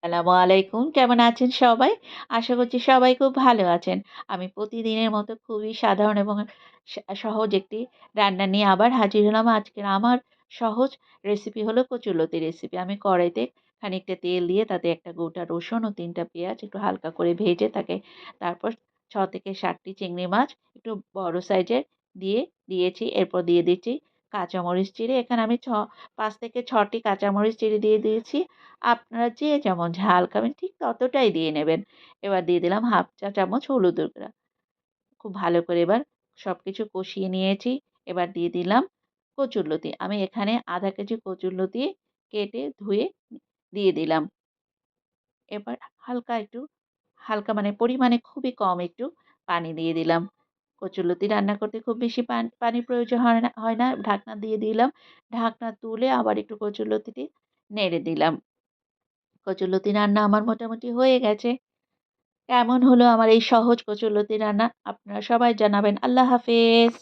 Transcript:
আসসালামু আলাইকুম। কেমন আছেন সবাই? আশা করছি সবাই খুব ভালো আছেন। আমি প্রতিদিনের মতো খুবই সাধারণ এবং সহজ একটি রান্না নিয়ে আবার হাজির হলাম। আজকের আমার সহজ রেসিপি হলো কচুরলতি রেসিপি। আমি কড়াইতে খানিকটা তেল দিয়ে তাতে একটা গোটা রসুন ও ৩ টা পেঁয়াজ একটু হালকা করে ভেজে তারপর ৬ থেকে ৭ টি চিংড়ি মাছ একটু বড় সাইজের দিয়েছি। এরপর দিয়ে দিচ্ছি কাঁচামরিচ চিড়ে। এখানে আমি ৫ থেকে ৬ টি কাঁচামরিচ চিড়ে দিয়ে দিয়েছি। আপনারা যে যেমন ঝাল খাবেন ঠিক ততটাই দিয়ে নেবেন। এবার দিয়ে দিলাম 1/2 চা চামচ হলুদের গুঁড়া। খুব ভালো করে এবার সবকিছু কষিয়ে নিয়েছি। এবার দিয়ে দিলাম কচুরলতি। আমি এখানে ০.৫ কেজি কচুরলতি কেটে ধুয়ে দিয়ে দিলাম। এবার হালকা মানে পরিমাণে খুবই কম একটু পানি দিয়ে দিলাম। কচুরলতি রান্না করতে খুব বেশি পানির প্রয়োজন হয় না। ঢাকনা দিয়ে দিলাম। ঢাকনা তুলে আবার একটু কচুরলতিটি নেড়ে দিলাম। কচুরলতি রান্না আমার মোটামুটি হয়ে গেছে। কেমন হলো আমার এই সহজ কচুরলতি রান্না? আপনারা সবাই জানাবেন। আল্লাহ হাফেজ।